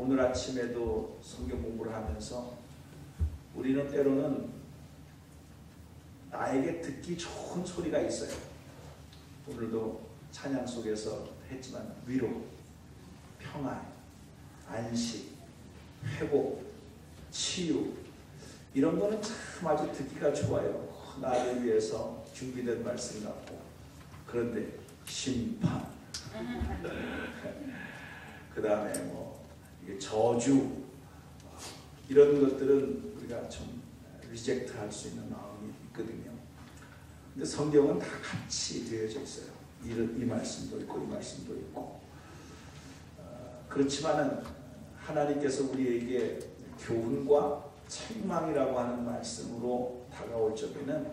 오늘 아침에도 성경 공부를 하면서 우리는 때로는 나에게 듣기 좋은 소리가 있어요. 오늘도 찬양 속에서 했지만 위로, 평안, 안식, 회복, 치유 이런 거는 참 아주 듣기가 좋아요. 나를 위해서 준비된 말씀 같고. 그런데 심판 그 다음에 이게 저주 이런 것들은 우리가 좀 리젝트 할 수 있는 마음이 있거든요. 근데 성경은 다 같이 되어져 있어요. 이 말씀도 있고 이 말씀도 있고. 그렇지만은 하나님께서 우리에게 교훈과 책망이라고 하는 말씀으로 다가올 적에는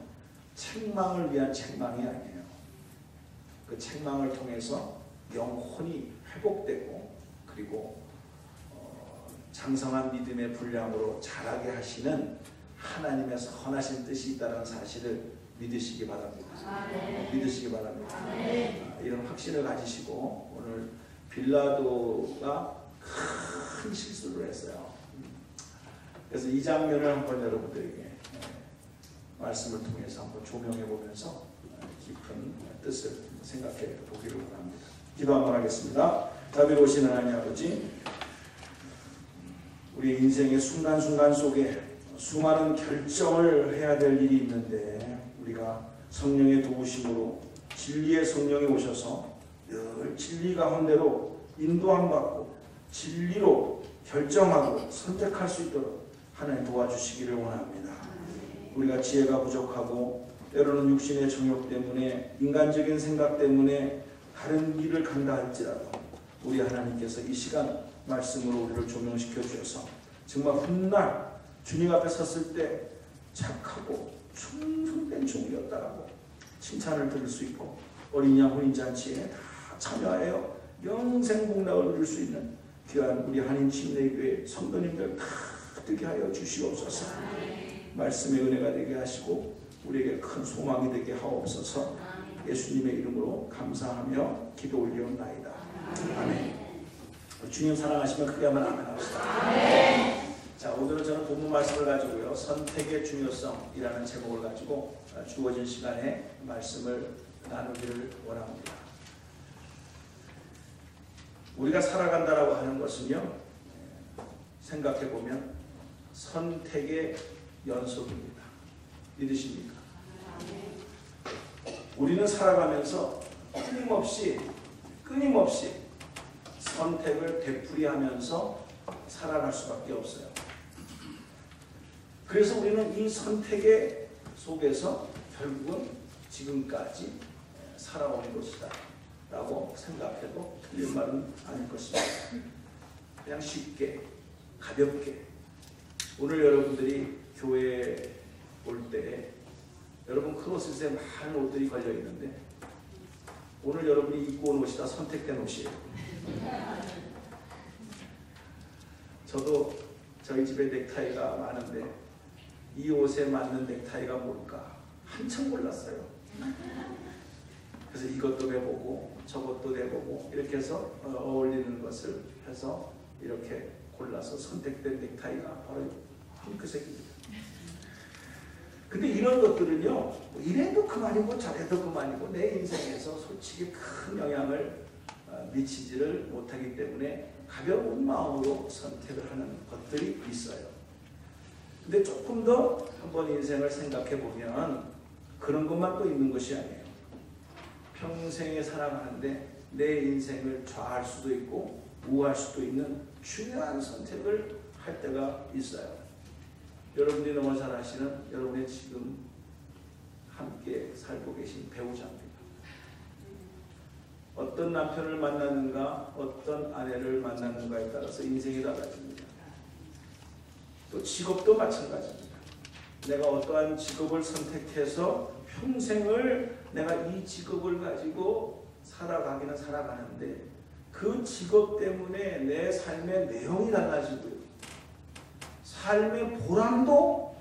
책망을 위한 책망이 아니에요. 그 책망을 통해서 영혼이 회복되고 그리고 장성한 믿음의 분량으로 자라게 하시는 하나님의 선하신 뜻이 있다는 사실을 믿으시기 바랍니다. 믿으시기 바랍니다. 이런 확신을 가지시고 오늘 빌라도가 큰 실수를 했어요. 그래서 이 장면을 한번 여러분들에게 말씀을 통해서 한번 조명해 보면서 깊은 뜻을 생각해 보기를 원합니다. 기도 한번 하겠습니다. 자비로우신 하나님 아버지, 우리 인생의 순간순간 속에 수많은 결정을 해야 될 일이 있는데 우리가 성령의 도우심으로 진리의 성령이 오셔서 늘 진리 가운데로 인도함 받고 진리로 결정하고 선택할 수 있도록 하나님 도와주시기를 원합니다. 우리가 지혜가 부족하고 때로는 육신의 정욕 때문에 인간적인 생각 때문에 다른 길을 간다 할지라도 우리 하나님께서 이 시간 말씀으로 우리를 조명시켜 주셔서 정말 훗날 주님 앞에 섰을 때 착하고 충성된 종이었다라고 칭찬을 들을 수 있고 어린 양 혼인잔치에 다 참여하여 영생 복락을 누릴 수 있는 귀한 우리 한인 침례교회 성도님들 다 되게 하여 주시옵소서. 말씀의 은혜가 되게 하시고 우리에게 큰 소망이 되게 하옵소서. 예수님의 이름으로 감사하며 기도 올리옵나이다. 아멘. 주님 사랑하시면 크게 한번 아멘 합시다. 자, 오늘은 저는 본문 말씀을 가지고요, 선택의 중요성이라는 제목을 가지고 주어진 시간에 말씀을 나누기를 원합니다. 우리가 살아간다라고 하는 것은요, 생각해보면 선택의 연속입니다. 믿으십니까? 우리는 살아가면서 끊임없이 선택을 되풀이하면서 살아갈 수밖에 없어요. 그래서 우리는 이 선택의 속에서 결국은 지금까지 살아온 것이다 라고 생각해도 틀린 말은 아닐 것입니다. 그냥 쉽게 가볍게 오늘 여러분들이 교회에 올 때 여러분 크로스에 많은 옷들이 걸려 있는데 오늘 여러분이 입고 온 옷이 다 선택된 옷이에요. 저도 저희 집에 넥타이가 많은데 이 옷에 맞는 넥타이가 뭘까 한참 골랐어요. 그래서 이것도 내보고 저것도 내보고 이렇게 해서 어울리는 것을 해서 이렇게 골라서 선택된 넥타이가 바로 핑크색입니다. 근데 이런 것들은요, 이래도 그만이고 저래도 그만이고 내 인생에서 솔직히 큰 영향을 미치지를 못하기 때문에 가벼운 마음으로 선택을 하는 것들이 있어요. 근데 조금 더 한번 인생을 생각해 보면 그런 것만 또 있는 것이 아니에요. 평생에 살아가는데 내 인생을 좌할 수도 있고 우할 수도 있는 중요한 선택을 할 때가 있어요. 여러분들이 너무 잘 아시는 여러분의 지금 함께 살고 계신 배우자입니다. 어떤 남편을 만나는가, 어떤 아내를 만나는가에 따라서 인생이 달라집니다. 또 직업도 마찬가지입니다. 내가 어떠한 직업을 선택해서 평생을 내가 이 직업을 가지고 살아가기는 살아가는데 그 직업 때문에 내 삶의 내용이 달라지고요. 삶의 보람도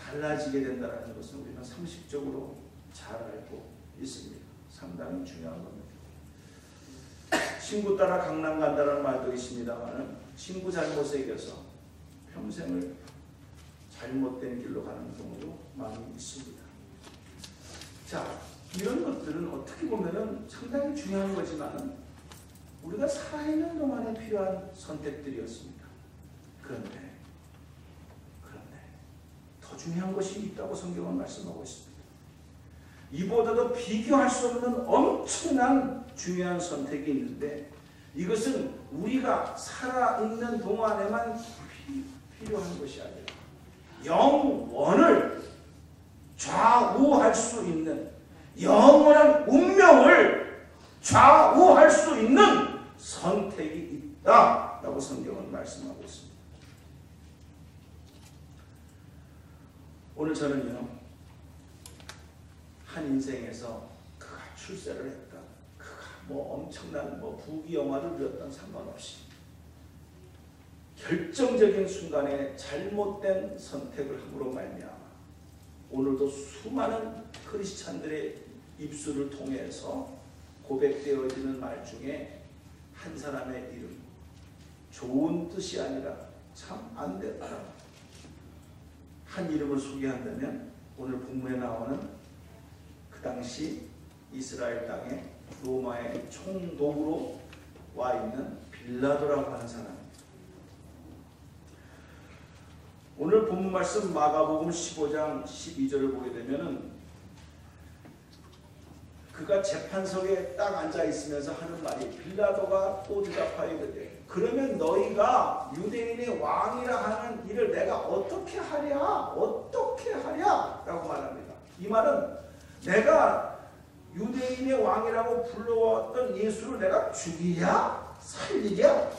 달라지게 된다는 것은 우리는 상식적으로 잘 알고 있습니다. 상당히 중요한 겁니다. 친구 따라 강남 간다는 말도 있습니다만 친구 잘못에 이겨서 평생을 잘못된 길로 가는 경우도 많이 있습니다. 자, 이런 것들은 어떻게 보면 상당히 중요한 거지만 우리가 살아있는 동안에 필요한 선택들이었습니다. 그런데 더 중요한 것이 있다고 성경은 말씀하고 있습니다. 이보다도 비교할 수 없는 엄청난 중요한 선택이 있는데 이것은 우리가 살아있는 동안에만 필요한 것이 아니라 영원을 좌우할 수 있는 영원한 운명을 좌우할 수 있는 선택이 있다라고 성경은 말씀하고 있습니다. 오늘 저는요, 한 인생에서 그가 출세를 했다, 그가 엄청난 부귀영화를 누렸던 상관없이 결정적인 순간에 잘못된 선택을 함으로 말미암아 오늘도 수많은 크리스찬들의 입술을 통해서 고백되어지는 말 중에 한 사람의 이름, 좋은 뜻이 아니라 참 안 됐다, 한 이름을 소개한다면 오늘 본문에 나오는 그 당시 이스라엘 땅에 로마의 총독으로 와 있는 빌라도라고 하는 사람입니다. 오늘 본문 말씀 마가복음 15장 12절을 보게 되면은 그가 재판석에 딱 앉아 있으면서 하는 말이, 빌라도가 또 대답하이거든 그러면 너희가 유대인의 왕이라 하는 일을 내가 어떻게 하랴? 어떻게 하랴? 라고 말합니다. 이 말은 내가 유대인의 왕이라고 불러왔던 예수를 내가 죽이랴? 살리랴?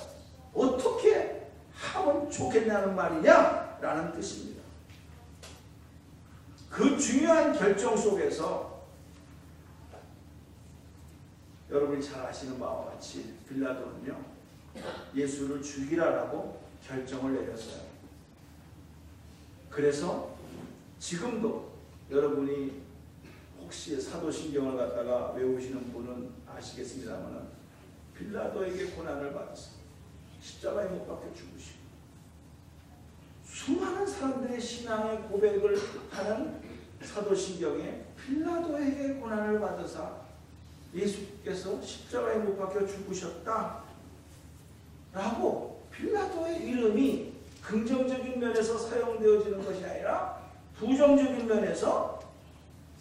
어떻게 하면 좋겠냐는 말이냐? 라는 뜻입니다. 그 중요한 결정 속에서 여러분이 잘 아시는 바와 같이 빌라도는요, 예수를 죽이라라고 결정을 내렸어요. 그래서 지금도 여러분이 혹시 사도신경을 갖다가 외우시는 분은 아시겠습니다만 빌라도에게 고난을 받아서 십자가에 못 박혀 죽으시고 수많은 사람들의 신앙의 고백을 하는 사도신경에 빌라도에게 고난을 받으사 예수께서 십자가에 못 박혀 죽으셨다 라고 빌라도의 이름이 긍정적인 면에서 사용되어지는 것이 아니라 부정적인 면에서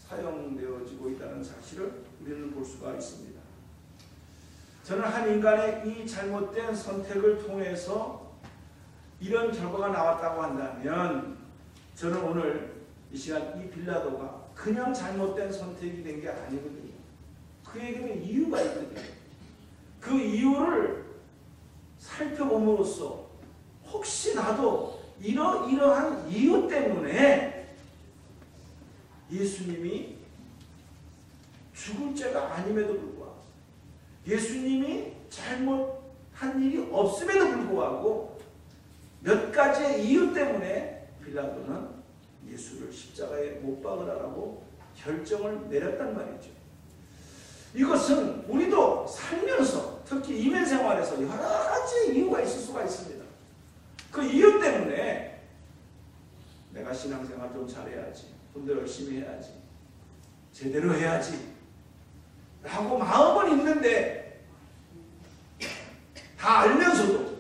사용되어지고 있다는 사실을 우리는 볼 수가 있습니다. 저는 한 인간의 이 잘못된 선택을 통해서 이런 결과가 나왔다고 한다면 저는 오늘 이 시간 이 빌라도가 그냥 잘못된 선택이 된 게 아니거든요. 그에게는 이유가 있거든요. 그 이유를 살펴봄으로써 혹시 나도 이러한 이유 때문에 예수님이 죽을 죄가 아님에도 불구하고 예수님이 잘못한 일이 없음에도 불구하고 몇 가지의 이유 때문에 빌라도는 예수를 십자가에 못 박으라고 결정을 내렸단 말이죠. 이것은 우리도 살면서 특히 이민 생활에서 여러 가지 이유가 있을 수가 있습니다. 그 이유 때문에 내가 신앙생활 좀 잘해야지, 좀 더 열심히 해야지, 제대로 해야지 라고 마음은 있는데 다 알면서도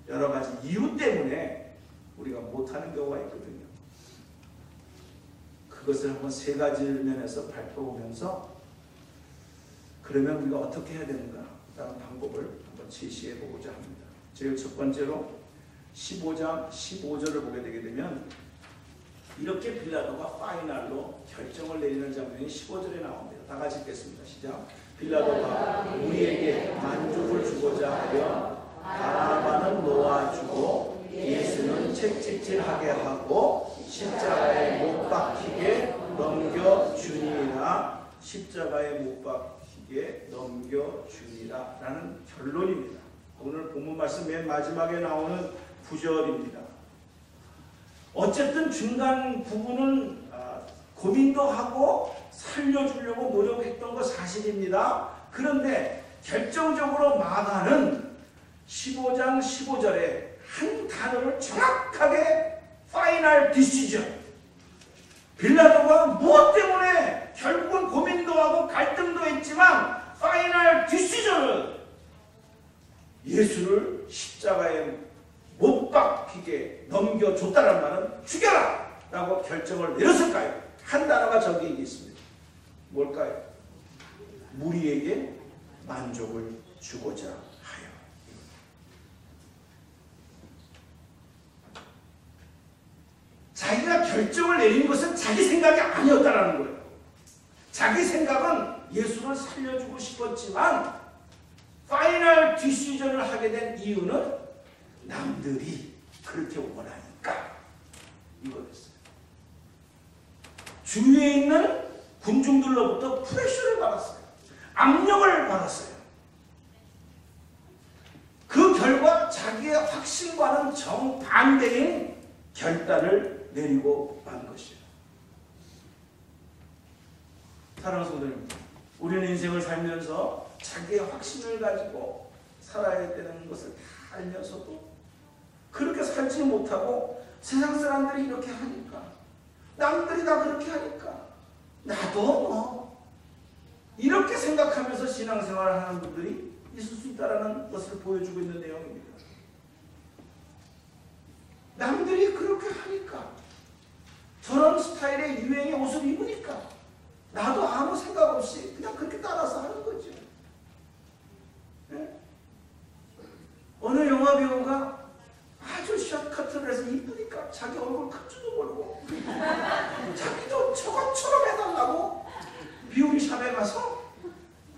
여러 가지 이유 때문에 우리가 못하는 경우가 있거든요. 그것을 한번 세 가지 면에서 살펴보면서 그러면 우리가 어떻게 해야 되는가 라는 방법을 한번 제시해 보고자 합니다. 제일 첫 번째로 15장 15절을 보게 되게 되면 이렇게 빌라도가 파이널로 결정을 내리는 장면이 15절에 나옵니다. 다 같이 읽겠습니다. 시작. 빌라도가 우리에게 만족을 주고자 하여 바라바는 놓아주고 예수는 채찍질하게 하고 십자가에 못 박히게 넘겨주니라. 십자가에 못 박히게 넘겨주니라 라는 결론입니다. 오늘 본문 말씀 맨 마지막에 나오는 9절입니다. 어쨌든 중간 부분은 고민도 하고 살려주려고 노력했던 거 사실입니다. 그런데 결정적으로 마가는 15장 15절에 한 단어를 정확하게 파이널 디시전, 빌라도가 무엇 때문에 결국은 고민도 하고 갈등도 했지만 파이널 디시전을 예수를 십자가에 못 박히게 넘겨줬다는 말은 죽여라 라고 결정을 내렸을까요? 한 단어가 저기에 있습니다. 뭘까요? 무리에게 만족을 주고자 하여. 자기가 결정을 내린 것은 자기 생각이 아니었다는 거예요. 자기 생각은 예수를 살려주고 싶었지만 파이널 디시전을 하게 된 이유는 남들이 그렇게 원하니까 이거였어요. 주위에 있는 군중들로부터 프레셔를 받았어요. 압력을 받았어요. 그 결과 자기의 확신과는 정반대인 결단을 내리고 만 것이에요. 사랑하는 성도님, 우리는 인생을 살면서 자기의 확신을 가지고 살아야 되는 것을 다 알면서도 그렇게 살지 못하고 세상 사람들이 이렇게 하니까, 남들이 다 그렇게 하니까 나도 뭐 이렇게 생각하면서 신앙생활을 하는 분들이 있을 수 있다는 것을 보여주고 있는 내용입니다. 남들이 그렇게 하니까, 저런 스타일의 유행의 옷을 입으니까 나도 아무 생각 없이 그냥 그렇게 따라서 하는 거죠. 네? 어느 영화 배우가 아주 숏커트를 해서 이쁘니까 자기 얼굴 큰 줄도 모르고 자기도 저것처럼 해달라고 뷰티샵에 가서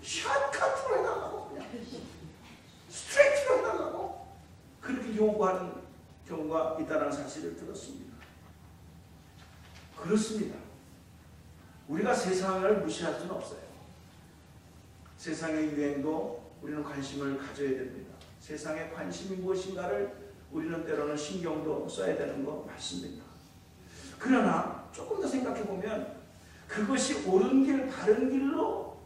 숏커트로 해달라고, 그냥 스트레이트로 해달라고 그렇게 요구하는 경우가 있다는 사실을 들었습니다. 그렇습니다. 우리가 세상을 무시할 수는 없어요. 세상의 유행도 우리는 관심을 가져야 됩니다. 세상의 관심이 무엇인가를 우리는 때로는 신경도 써야 되는 거 맞습니다. 그러나 조금 더 생각해 보면 그것이 옳은 길, 바른 길로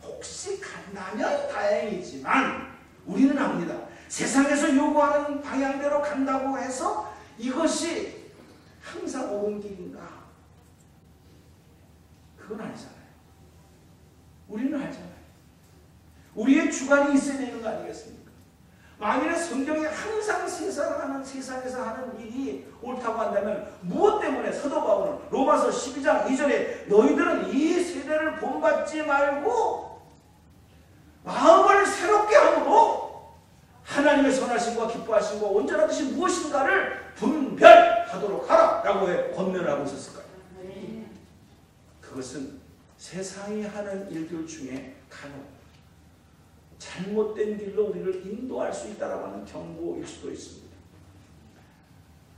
혹시 간다면 다행이지만 우리는 압니다. 세상에서 요구하는 방향대로 간다고 해서 이것이 항상 옳은 길인가? 그건 아니잖아요. 우리는 알잖아요. 우리의 주관이 있어야 되는 거 아니겠습니까? 만일에 성경이 항상 세상에서 하는 일이 옳다고 한다면 무엇 때문에 사도 바울은 로마서 12장 2절에 너희들은 이 세대를 본받지 말고 마음을 새롭게 함으로 하나님의 선하심과 기뻐하심과 온전한 뜻이 무엇인가를 분별하도록 하라 라고 권면을 하고 있었을까요? 그것은 세상이 하는 일들 중에 간혹 잘못된 길로 우리를 인도할 수 있다라고 하는 경고일 수도 있습니다.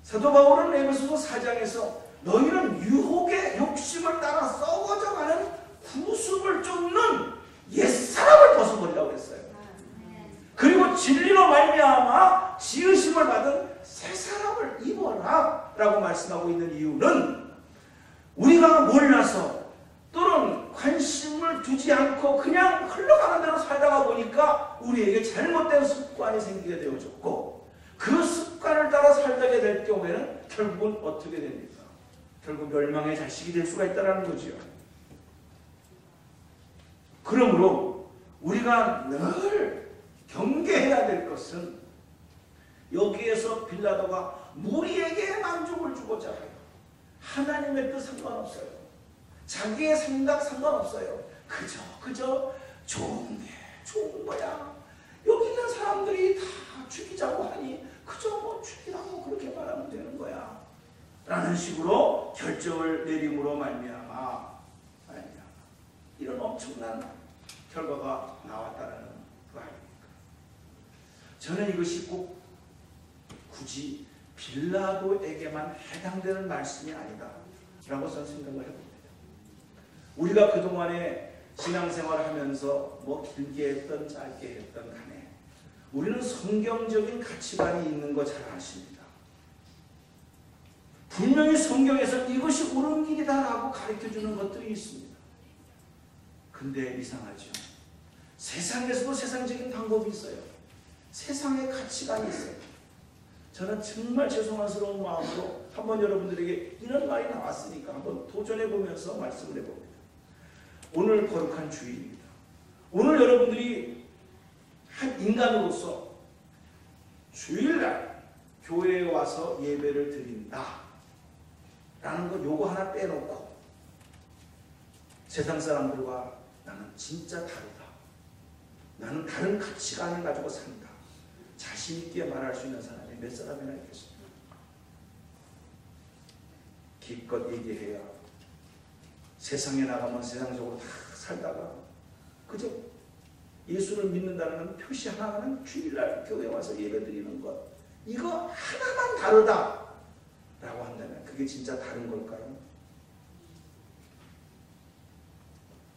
사도 바울은 에베소서 4장에서 너희는 유혹의 욕심을 따라 썩어져가는 구습을 쫓는 옛사람을 벗어버리라고 했어요. 그리고 진리로 말미암아 지으심을 받은 새사람을 입어라 라고 말씀하고 있는 이유는 우리가 몰라서 또는 관심을 두지 않고 그냥 흘러가는 대로 살다가 보니까 우리에게 잘못된 습관이 생기게 되어졌고 그 습관을 따라 살게 될 경우에는 결국은 어떻게 됩니까? 결국 멸망의 자식이 될 수가 있다는 거지요. 그러므로 우리가 늘 경계해야 될 것은 여기에서 빌라도가 무리에게 만족을 주고자 해요. 하나님의 뜻 상관없어요. 자기의 생각 상관없어요. 그저 좋은 거야. 여기 있는 사람들이 다 죽이자고 하니 그저 뭐 죽이라고 그렇게 말하면 되는 거야 라는 식으로 결정을 내림으로 말미암아 이런 엄청난 결과가 나왔다는 거 아닙니까? 저는 이것이 꼭 굳이 빌라도에게만 해당되는 말씀이 아니다 라고 저는 생각을 해봅니다. 우리가 그동안에 신앙생활을 하면서 뭐 길게 했던 짧게 했던 간에 우리는 성경적인 가치관이 있는 거 잘 아십니다. 분명히 성경에서 이것이 옳은 길이다 라고 가르쳐주는 것들이 있습니다. 근데 이상하죠. 세상에서도 세상적인 방법이 있어요. 세상의 가치관이 있어요. 저는 정말 죄송스러운 마음으로 한번 여러분들에게 이런 말이 나왔으니까 한번 도전해보면서 말씀을 해봅니다. 오늘 거룩한 주일입니다. 오늘 여러분들이 한 인간으로서 주일날 교회에 와서 예배를 드린다 라는 거 요거 하나 빼놓고 세상 사람들과 나는 진짜 다르다. 나는 다른 가치관을 가지고 산다. 자신 있게 말할 수 있는 사람이 몇 사람이나 있겠습니까? 기껏 얘기해야 세상에 나가면 세상적으로 다 살다가 그저 예수를 믿는다는 표시 하나는 주일날 교회에 와서 예배드리는 것, 이거 하나만 다르다 라고 한다면 그게 진짜 다른 걸까요?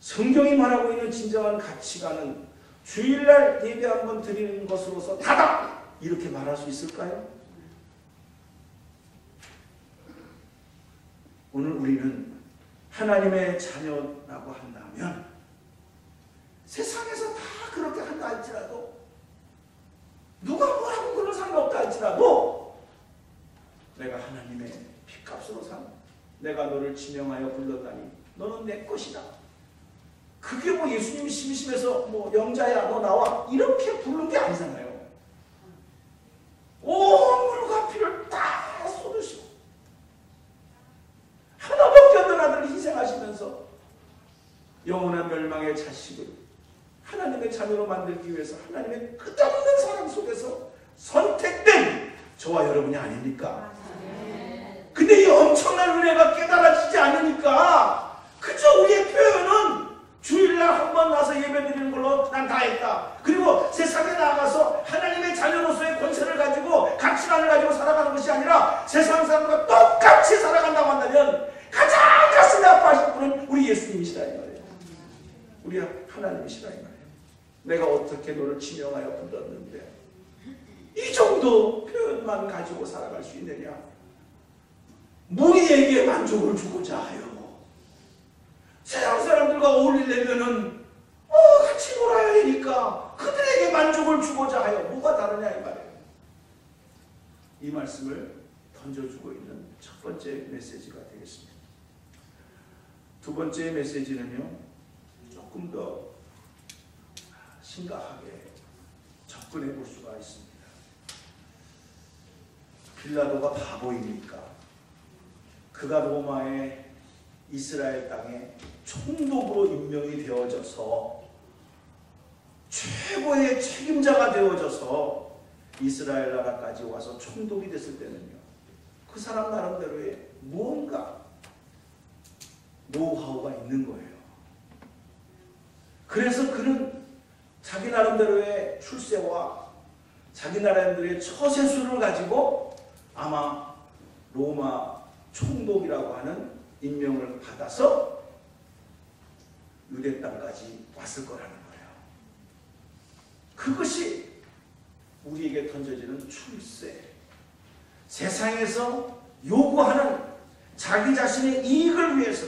성경이 말하고 있는 진정한 가치관은 주일날 예배 한번 드리는 것으로서 다다! 이렇게 말할 수 있을까요? 오늘 우리는 하나님의 자녀라고 한다면 세상에서 다 그렇게 한다 할지라도 누가 뭐라고 그런 상관없다 할지라도 내가 하나님의 핏값으로 산 내가 너를 지명하여 불렀다니 너는 내 것이다. 그게 뭐 예수님이 심심해서 뭐 영자야 너 나와 이렇게 부른 게 아니잖아요. 온 물과 피를 다 쏟으시고 하나밖에 없는 아들을 희생하시면서 영원한 멸망의 자식을 하나님의 자녀로 만들기 위해서 하나님의 끝없는 사랑 속에서 선택된 저와 여러분이 아닙니까? 근데 이 엄청난 은혜가 깨달아지지 않으니까 그저 우리의 표현은 주일날 한 번 나서 예배드리는 걸로 난 다 했다. 그리고 세상에 나가서 하나님의 자녀로서의 권세를 가지고 가치관을 가지고 살아가는 것이 아니라 세상 사람과 똑같이 살아간다고 한다면 가장 가슴이 아파하실 분은 우리 예수님이시라 이 말이에요. 우리 하나님이시라 이 말이에요. 내가 어떻게 너를 지명하여 불렀는데 이 정도 표현만 가지고 살아갈 수 있느냐. 무리에게 만족을 주고자 하여 세상 사람들과 어울리려면은 같이 놀아야 되니까 그들에게 만족을 주고자 하여 뭐가 다르냐 이 말이에요. 이 말씀을 던져주고 있는 첫 번째 메시지가 되겠습니다. 두 번째 메시지는요, 조금 더 심각하게 접근해 볼 수가 있습니다. 빌라도가 바보입니까? 그가 로마의 이스라엘 땅에 총독으로 임명이 되어져서 최고의 책임자가 되어져서 이스라엘 나라까지 와서 총독이 됐을 때는요, 그 사람 나름대로의 무언가 노하우가 있는 거예요. 그래서 그는 자기 나름대로의 출세와 자기 나름대로의 처세술을 가지고 아마 로마 총독이라고 하는 임명을 받아서 유대 땅까지 왔을 거라는 거예요. 그것이 우리에게 던져지는 출세, 세상에서 요구하는 자기 자신의 이익을 위해서,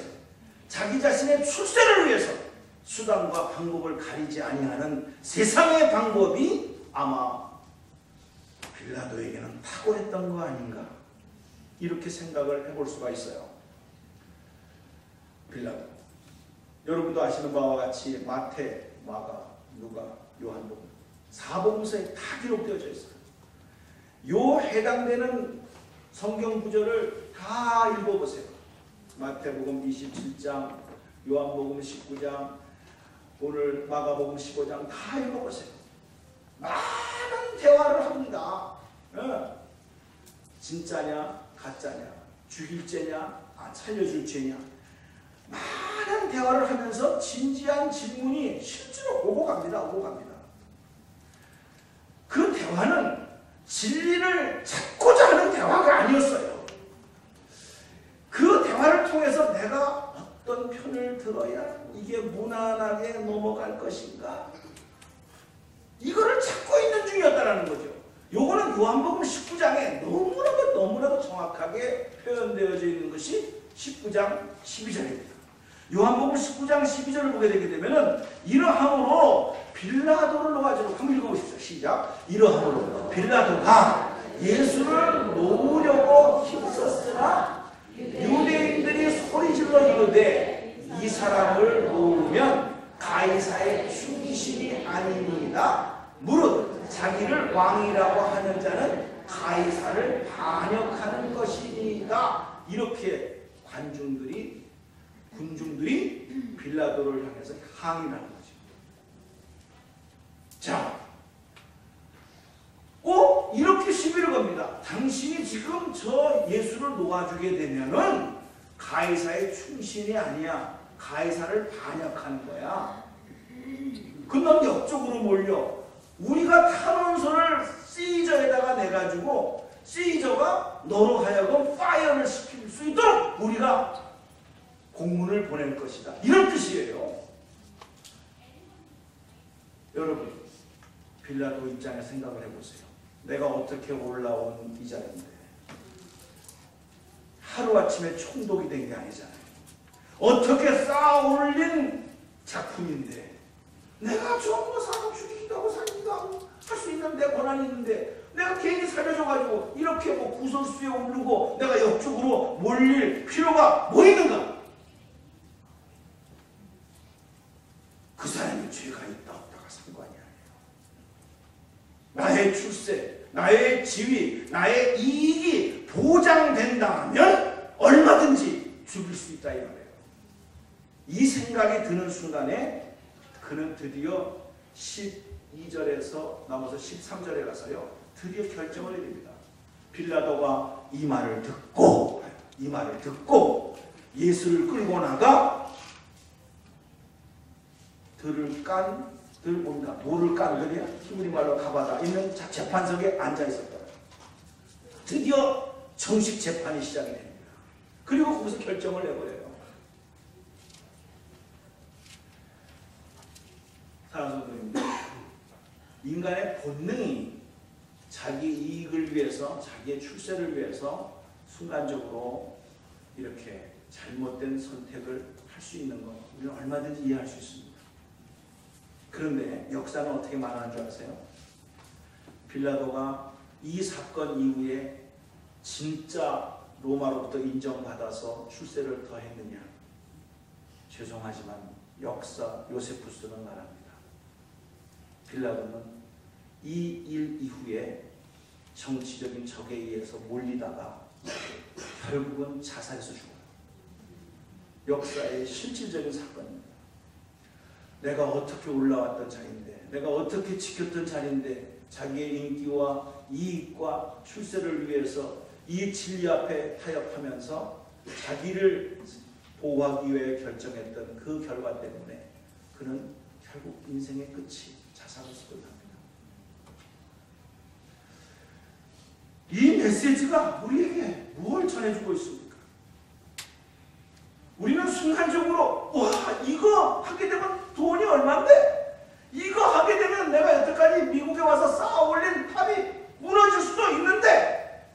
자기 자신의 출세를 위해서 수단과 방법을 가리지 아니하는 세상의 방법이 아마 빌라도에게는 탁월했던 거 아닌가, 이렇게 생각을 해볼 수가 있어요. 빌라도, 여러분도 아시는 바와 같이 마태, 마가, 누가, 요한복음 4복음서에 다 기록되어져 있어요. 요 해당되는 성경 구절을 다 읽어보세요. 마태복음 27장, 요한복음 19장, 오늘 마가복음 15장 다 읽어보세요. 많은 대화를 합니다. 진짜냐 가짜냐, 죽일 죄냐 살려줄 죄냐, 많은 대화를 하면서 진지한 질문이 실제로 오고 갑니다. 그 대화는 진리를 찾고자 하는 대화가 아니었어요. 그 대화를 통해서 내가 어떤 편을 들어야 이게 무난하게 넘어갈 것인가, 이거를 찾고 있는 중이었다는 거죠. 요거는 요한복음 19장에 너무나도 정확하게 표현되어져 있는 것이 19장 12절입니다. 요한복음 19장 12절을 보게 되게 되면은 이러함으로 빌라도를 놓아주고 한번 읽어보십시오. 시작. 이러함으로 빌라도가 예수를 놓으려고 힘썼으나 유대인들이 소리질러 이르되 이 사람을 놓으면 가이사의 충신이 아니니이다. 무릇 자기를 왕이라고 하는 자는 가이사를 반역하는 것이니이다. 이렇게 군중들이 빌라도를 향해서 항의를 하는 거죠. 자, 이렇게 시비를 겁니다. 당신이 지금 저 예수를 놓아주게 되면은 가이사의 충신이 아니야. 가이사를 반역하는 거야. 그럼 역적으로 몰려. 우리가 탄원서를 시저에다가 내가지고 시저가 너로 하여금 파이어를 시킬 수 있도록 우리가 공문을 보낼 것이다. 이런 뜻이에요. 여러분, 빌라도 입장에 생각을 해보세요. 내가 어떻게 올라온 이 자리인데 하루아침에 총독이 된 게 아니잖아요. 어떻게 쌓아 올린 작품인데 내가 전부 사람 죽이기도 하고 살기도 하고 할 수 있는 내 권한이 있는데 내가 괜히 살려줘가지고 이렇게 구설수에 오르고 내가 역적으로 몰릴 필요가 뭐 있는가? 그 사람이 죄가 있다 없다가 상관이 아니에요. 나의 출세, 나의 지위, 나의 이익이 보장된다면 얼마든지 죽일 수 있다 이 말이에요. 이 생각이 드는 순간에 그는 드디어 12절에서 넘어서 13절에 가서요 드디어 결정을 해야 됩니다. 빌라도가 이 말을 듣고 예수를 끌고 나가 뭐를 깐 들이야? 히브리 말로 가바다 있는 재판석에 앉아 있었다. 드디어 정식 재판이 시작이 됩니다. 그리고 거기서 결정을 내버려요. 사랑하는 성도님들, 인간의 본능이 자기 이익을 위해서, 자기의 출세를 위해서 순간적으로 이렇게 잘못된 선택을 할 수 있는 것, 우리는 얼마든지 이해할 수 있습니다. 그런데 역사는 어떻게 말하는 줄 아세요? 빌라도가 이 사건 이후에 진짜 로마로부터 인정받아서 출세를 더 했느냐? 죄송하지만 역사 요세푸스는 말합니다. 빌라도는 이 일 이후에 정치적인 적에 의해서 몰리다가 결국은 자살해서 죽어요. 역사의 실질적인 사건입니다. 내가 어떻게 올라왔던 자리인데, 내가 어떻게 지켰던 자리인데 자기의 인기와 이익과 출세를 위해서 이 진리 앞에 타협하면서 자기를 보호하기 위해 결정했던 그 결과 때문에 그는 결국 인생의 끝이 자살로서 끝납니다. 이 메시지가 우리에게 뭘 전해주고 있습니까? 우리는 순간적으로 이거 하게 되면 돈이 얼마인데? 이거 하게 되면 내가 여태까지 미국에 와서 쌓아 올린 탑이 무너질 수도 있는데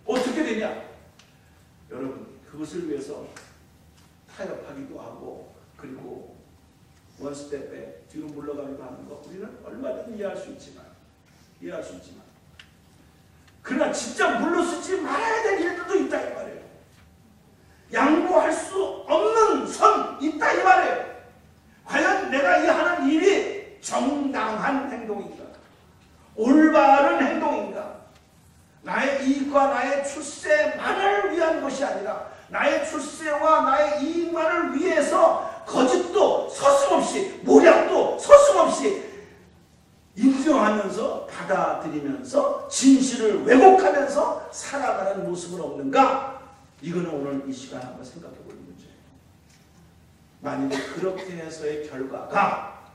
어떻게 되냐? 여러분, 그것을 위해서 타협하기도 하고 그리고 원스텝에 뒤로 물러가기도 하는 거 우리는 얼마든지 이해할 수 있지만 그러나 진짜 물러서지 말아야 될 일들도 있다 이 말이에요. 양보할 수 없는 선 있다 이 말이에요. 과연 내가 이 하는 일이 정당한 행동인가? 올바른 행동인가? 나의 이익과 나의 출세만을 위한 것이 아니라 나의 출세와 나의 이익만을 위해서 거짓도 서슴없이 모략도 서슴없이 인정하면서 받아들이면서 진실을 왜곡하면서 살아가는 모습은 없는가? 이거는 오늘 이 시간 한번 생각해 볼 문제예요. 만약에 그렇게 해서의 결과가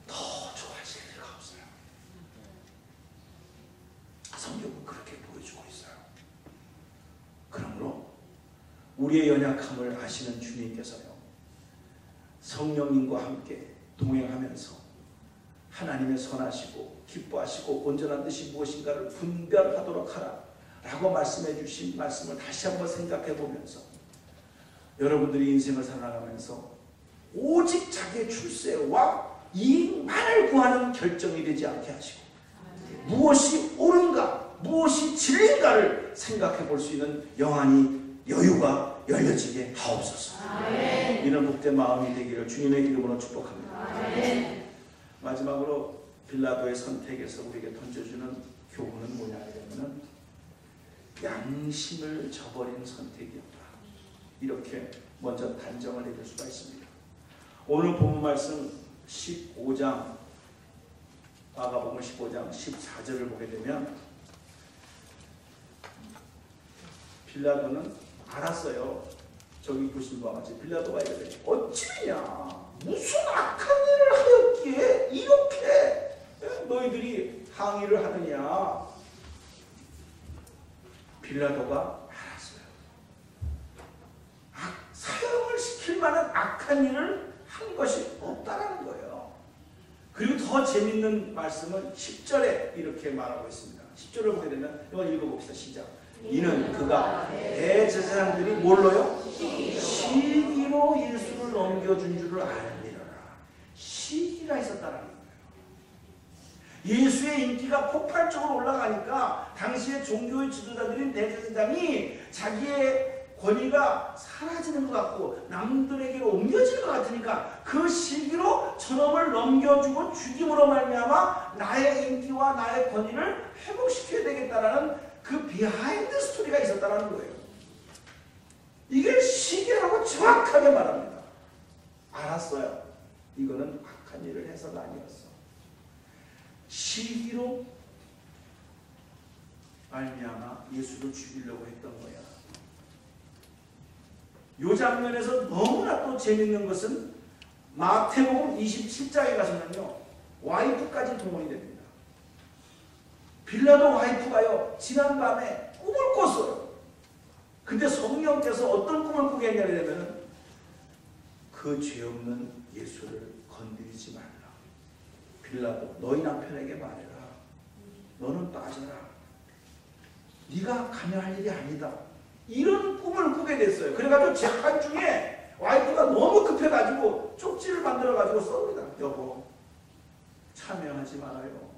더 좋아질 리가 없어요. 성경은 그렇게 보여주고 있어요. 그러므로 우리의 연약함을 아시는 주님께서요, 성령님과 함께 동행하면서 하나님의 선하시고 기뻐하시고 온전한 뜻이 무엇인가를 분별하도록 하라 라고 말씀해 주신 말씀을 다시 한번 생각해 보면서 여러분들이 인생을 살아가면서 오직 자기의 출세와 이익만을 구하는 결정이 되지 않게 하시고 무엇이 옳은가, 무엇이 진리인가를 생각해 볼 수 있는 영안이 여유가 열려지게 하옵소서. 아멘. 이런 복된 마음이 되기를 주님의 이름으로 축복합니다. 아멘. 마지막으로 빌라도의 선택에서 우리에게 던져주는 교훈은 뭐냐 하면은 양심을 저버린 선택이었다. 이렇게 먼저 단정을 내릴 수가 있습니다. 오늘 본문 말씀 15장 마가복음 15장 14절을 보게 되면 빌라도는 알았어요. 저기 보신 바와 같이 빌라도가 이래 어찌냐 무슨 악한 일을 하였기에 이렇게 너희들이 항의를 하느냐. 빌라도가 알았어요. 사형을 시킬 만한 악한 일을 한 것이 없다라는 거예요. 그리고 더 재밌는 말씀은 10절에 이렇게 말하고 있습니다. 10절을 보게 되면 이걸 읽어봅시다. 시작. 이는 그가 대제사장들이 뭘로요? 시기로 예수를 넘겨준 줄을 알미러라. 시기가 있었다는 거예요. 예수의 인기가 폭발적으로 올라가니까 당시의 종교의 지도자들인 대제사장이 자기의 권위가 사라지는 것 같고 남들에게로 옮겨질 것 같으니까 그 시기로 저놈을 넘겨주고 죽임으로 말미암아 나의 인기와 나의 권위를 회복시켜야 되겠다라는 그 비하인드 스토리가 있었다는 거예요. 이게 시기라고 정확하게 말합니다. 알았어요. 이거는 악한 일을 해서가 아니었어. 시기로 말미암아 예수를 죽이려고 했던 거야. 이 장면에서 너무나 또 재밌는 것은 마태복음 27장에 가서는요 와이프까지 동원이 됩니다. 빌라도 와이프가요 지난밤에 꿈을 꿨어요. 근데 성령께서 어떤 꿈을 꾸게 했냐면 그 죄 없는 예수를 건드리지 말라. 빌라도 너희 남편에게 말해라. 너는 빠져라. 네가 가면 할 일이 아니다. 이런 꿈을 꾸게 됐어요. 그래가지고 재판 중에 와이프가 너무 급해가지고 쪽지를 만들어가지고 썹니다. 여보 참여하지 말아요.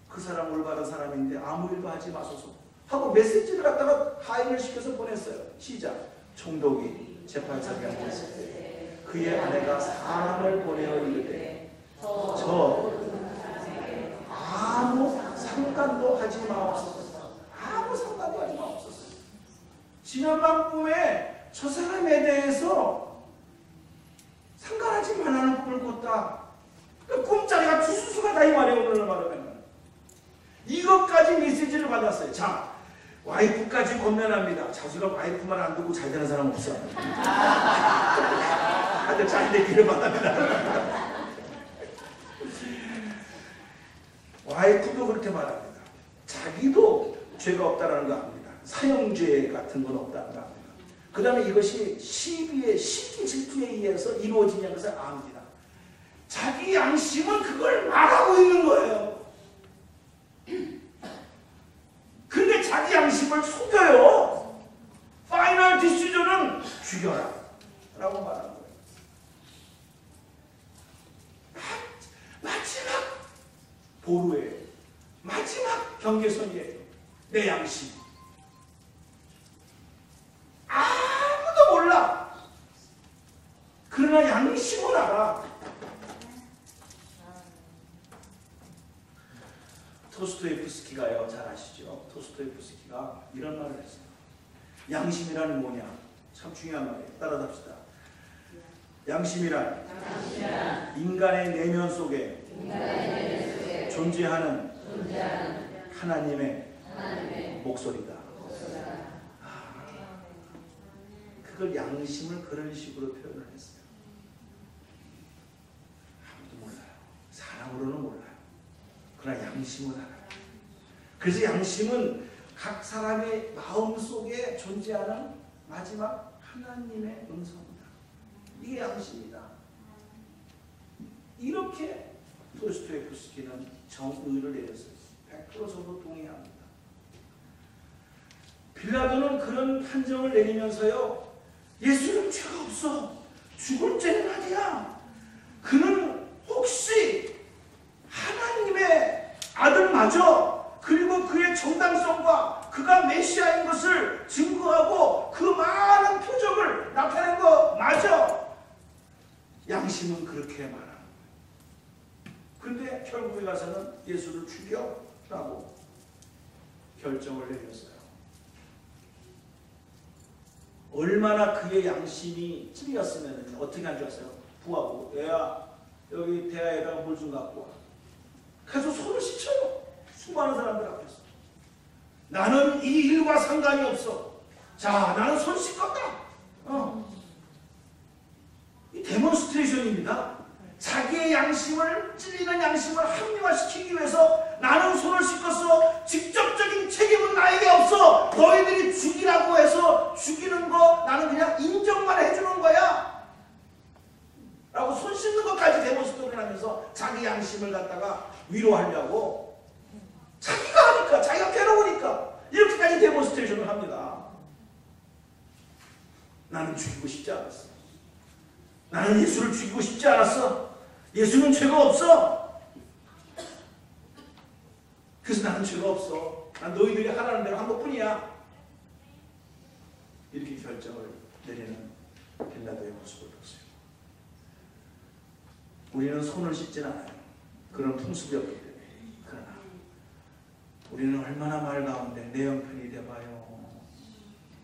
그 사람 올바른 사람인데 아무 일도 하지 마소서 하고 메시지를 갖다가 하인을 시켜서 보냈어요. 시작. 총독이 재판장에 앉았을 때 그의 아내가 사람을 보내어 이르되 저 아무 상관도 하지 마옵소서. 아무 상관도 하지 마옵소서. 지난밤 꿈에 저 사람에 대해서 상관하지 말라는 꿈을 꿨다. 그 꿈자리가 주수수가 다 이 말이에요. 오늘 말하면 이것까지 메시지를 받았어요. 자, 와이프까지 권면합니다. 자주가 와이프만 안 두고 잘 되는 사람 없어. 다들 잘 되기를 바랍니다. 와이프도 그렇게 말합니다. 자기도 죄가 없다는 거 압니다. 사형죄 같은 건 없다는 거 압니다. 그 다음에 이것이 시비의 시기 질투에 의해서 이루어지냐는 것을 압니다. 자기 양심은 그걸 말하고 있는 거예요. 근데 자기 양심을 속여요. 파이널 디시전은 죽여라 라고 말하는 거예요. 마지막 보루예요. 마지막 경계선이에요. 내 양심. 아무도 몰라. 그러나 양심은 알아. 토스토예프스키가요, 잘 아시죠? 토스토예프스키가 이런 말을 했어요. 양심이란 뭐냐? 참 중요한 말이에요. 따라합시다. 양심이란 인간의 내면 속에 존재하는 하나님의 목소리다. 그걸 양심을 그런 식으로 표현을 했어요. 아무도 몰라요. 사람으로는 몰라요. 그러나 양심은 알아요. 그래서 양심은 각 사람의 마음속에 존재하는 마지막 하나님의 음성이다. 이게 양심이다. 이렇게 토스토예프스키는 정의를 내렸어요. 100% 저도 동의합니다. 빌라도는 그런 판정을 내리면서요 예수는 죄가 없어. 죽을 죄는 아니야. 그는 혹시 하나님의 아들마저, 그리고 그의 정당성과 그가 메시아인 것을 증거하고 그 많은 표적을 나타낸 거 맞아. 양심은 그렇게 말하는 거예요. 근데 결국에 가서는 예수를 죽여라고 결정을 내렸어요. 얼마나 그의 양심이 찔렸으면 어떻게 한 줄 아세요? 부하고, 얘야 여기 대야에다가 물 좀 갖고 와. 그래서 손을 씻어요. 수많은 사람들 앞에서. 나는 이 일과 상관이 없어. 자, 나는 손 씻었다. 이 데몬스트레이션입니다. 자기의 양심을, 찔리는 양심을 합리화시키기 위해서 나는 손을 씻었어. 직접적인 책임은 나에게 없어. 너희들이 죽이라고 해서 죽이는 거 나는 그냥 인정만 해주는 거야. 라고 손 씻는 것까지 데몬스트레이션 하면서 자기 양심을 갖다가 위로하려고, 자기가 하니까, 자기가 괴로우니까 이렇게까지 데몬스트레이션을 합니다. 나는 죽이고 싶지 않았어. 나는 예수를 죽이고 싶지 않았어. 예수는 죄가 없어. 그래서 나는 죄가 없어. 난 너희들이 하라는 대로 한 것뿐이야. 이렇게 결정을 내리는 빌라도의 모습을 보세요. 우리는 손을 씻진 않아요. 그런 풍습이 없기 때문에. 그러나 우리는 얼마나 말 가운데 내 형편이 돼봐요.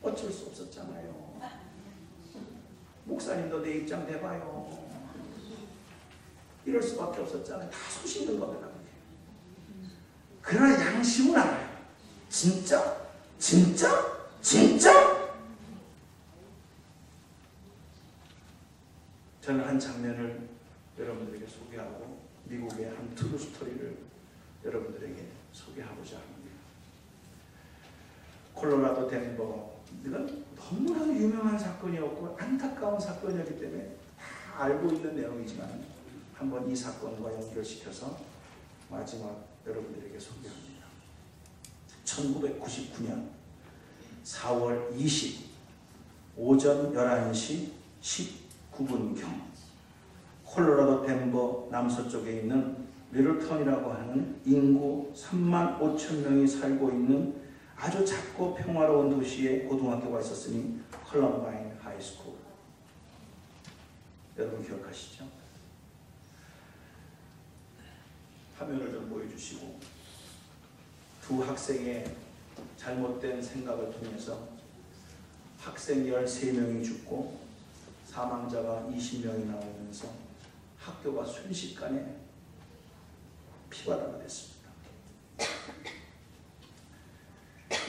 어쩔 수 없었잖아요. 목사님도 내 입장 돼봐요. 이럴 수밖에 없었잖아요. 다 손 씻는 겁니다. 그러나 양심은 알아요. 진짜? 진짜? 진짜? 저는 한 장면을 여러분들에게 소개하고 미국의 한 트루 스토리를 여러분들에게 소개하고자 합니다. 콜로라도 덴버, 이건 너무나도 유명한 사건이었고 안타까운 사건이었기 때문에 다 알고 있는 내용이지만 한번 이 사건과 연결시켜서 마지막 여러분들에게 소개합니다. 1999년 4월 20 오전 11시 19분경 콜로라도 덴버 남서쪽에 있는 리틀턴이라고 하는 인구 3만 5천 명이 살고 있는 아주 작고 평화로운 도시에 고등학교가 있었으니 컬럼바인 하이스쿨. 여러분 기억하시죠? 화면을 좀 보여주시고, 두 학생의 잘못된 생각을 통해서 학생 13명이 죽고 사망자가 20명이 나오면서 학교가 순식간에 피바다가 됐습니다.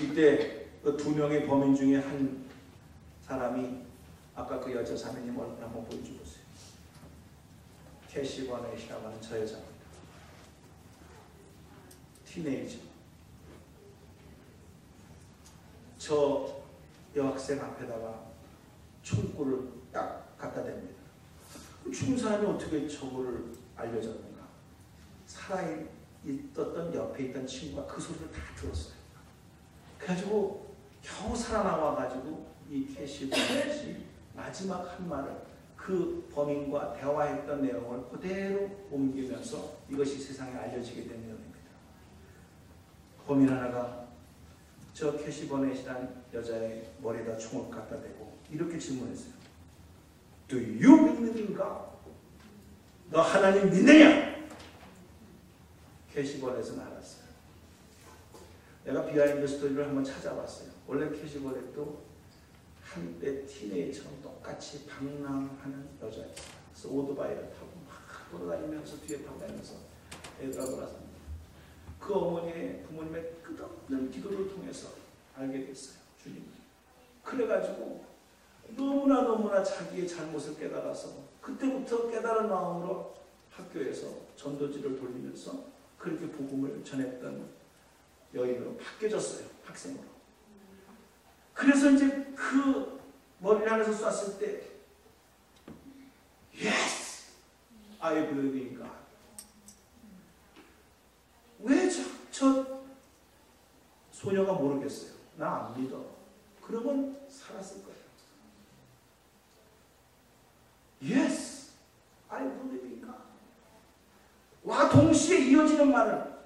이때 그 두 명의 범인 중에 한 사람이 아까 그 여자 자매님 얼굴 한번 보여주세요. 캐시 버넷이라고 하는 저 여자입니다. 티네이저. 저 여학생 앞에다가 총구를 딱 갖다 댑니다. 죽은 사람이 어떻게 저거를 알려줬는가? 살아있었던 옆에 있던 친구가 그 소리를 다 들었어요. 그래가지고 겨우 살아나와가지고 이 캐시 버넷이 마지막 한 말을 그 범인과 대화했던 내용을 그대로 옮기면서 이것이 세상에 알려지게 된 내용입니다. 범인 하나가 저 캐시 버넷이라는 여자의 머리에다 총을 갖다 대고 이렇게 질문했어요. Do you believe in God? 너 하나님 믿느냐? 캐시 버넷은 알았어요. 내가 비하인드 스토리를 한번 찾아봤어요. 원래 캐시 버넷도 한때 티네이처럼 똑같이 방랑하는 여자였어요. 그래서 오토바이를 타고 막 돌아다니면서 뒤에 타고 다니면서 애들과 놀았습니다. 그 어머니의 부모님의 끝없는 기도를 통해서 알게 됐어요. 주님. 그래가지고 너무나 자기의 잘못을 깨달아서 그때부터 깨달은 마음으로 학교에서 전도지를 돌리면서 그렇게 복음을 전했던 여인으로 바뀌어졌어요. 학생으로. 그래서 이제 그 머리를 하면서 쐈을 때 Yes! I believe in God. 왜 저 소녀가 모르겠어요. 나 안 믿어. 그러면 살았을 거예요. Yes, I believe in God. 와 동시에 이어지는 말은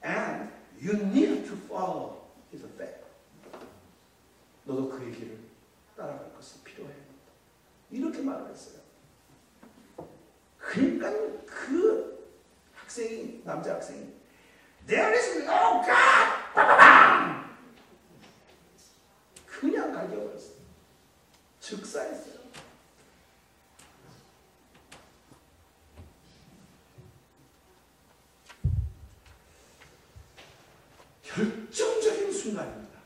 And you need to follow his faith. 너도 그의 길을 따라갈 것은 필요해. 이렇게 말을 했어요. 그러니까 그 학생이, 남자 학생이 There is no God! 빠바밤! 그냥 갈겨버렸어요. 즉사했어요. 결정적인 순간입니다.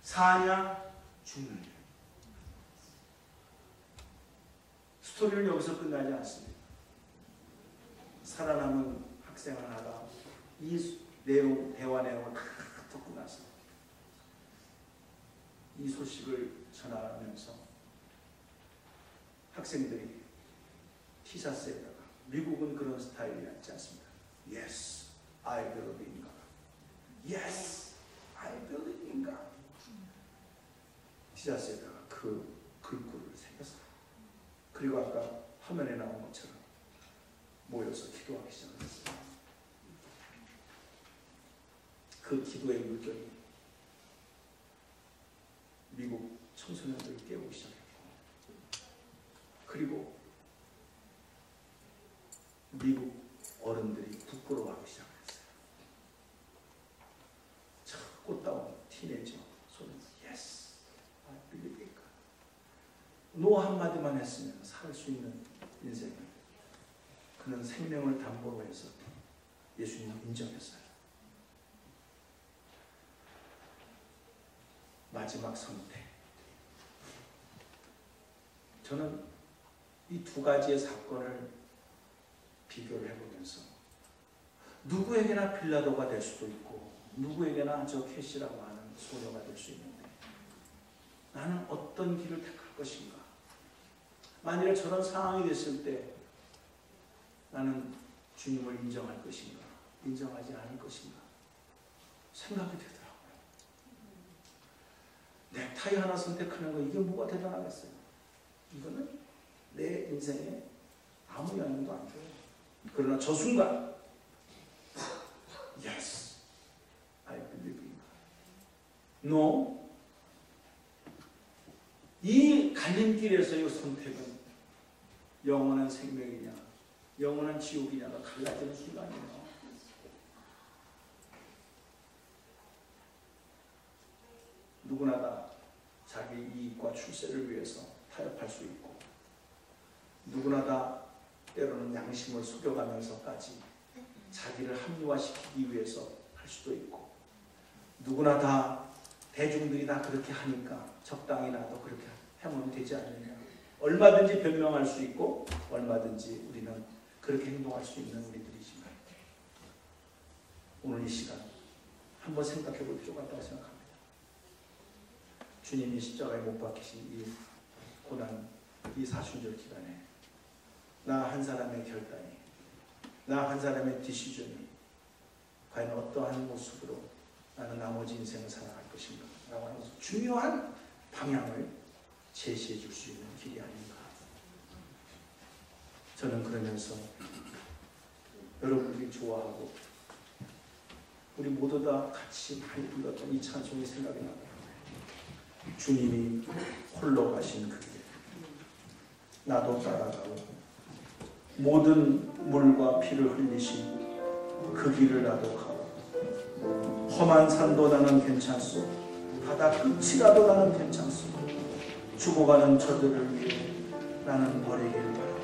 사냐 죽느냐. 스토리는 여기서 끝나지 않습니다. 살아남은 학생 하나가 이 내용, 대화 내용을 다 듣고 나서 이 소식을 전하면서 학생들이 티셔츠에다가, 미국은 그런 스타일이 있지 않습니다. Yes, I believe in God. Yes, I believe in God. 티셔츠에다가 그 글귀를 새겼어요. 그리고 아까 화면에 나온 것처럼 모여서 기도하기 시작했어요. 그 기도의 물결이 미국 청소년들을 깨우기 시작했고, 그리고 미국 어른들이 부끄러워하기 시작했어요. 저 꽃다운 티네이저 소리가 Yes, I believe in God. 노 한마디만 했으면 살 수 있는 인생을 그는 생명을 담보로 해서 예수님을 인정했어요. 마지막 선택. 저는 이 두 가지의 사건을 비교를 해보면서 누구에게나 빌라도가 될 수도 있고 누구에게나 저 캐시라고 하는 소녀가 될 수 있는데 나는 어떤 길을 택할 것인가? 만일에 저런 상황이 됐을 때 나는 주님을 인정할 것인가? 인정하지 않을 것인가? 생각이 되더라고요. 넥타이 하나 선택하는 거 이게 뭐가 대단하겠어요? 이거는 내 인생에 아무 영향도 안 줘요. 그러나 저 순간 Yes, I believe in God. No. 이 갈림길에서의 선택은 영원한 생명이냐 영원한 지옥이냐가 갈라지는 순간이에요. 누구나 다 자기 이익과 출세를 위해서 타협할 수 있고 누구나 다 때로는 양심을 속여가면서까지 자기를 합리화시키기 위해서 할 수도 있고 누구나 다 대중들이 다 그렇게 하니까 적당히 나도 그렇게 하면 되지 않느냐. 얼마든지 변명할 수 있고 얼마든지 우리는 그렇게 행동할 수 있는 우리들이지만 오늘 이 시간 한번 생각해 볼 필요가 있다고 생각합니다. 주님이 십자가에 못 박히신 이 고난, 이 사순절 기간에 나 한 사람의 결단이, 나 한 사람의 디시전이 과연 어떠한 모습으로 나는 나머지 인생을 살아갈 것인가 라고 하는 중요한 방향을 제시해 줄 수 있는 길이 아닌가. 저는 그러면서 여러분들이 좋아하고 우리 모두 다 같이 많이 불렀던 이 찬송이 생각이 나요. 주님이 홀로 가신 그 길 나도 따라가고 모든 물과 피를 흘리신 그 길을 나도 가고 험한 산도 나는 괜찮소 바다 끝이라도 나는 괜찮소 죽어가는 저들을 위해 나는 버리길 바란다.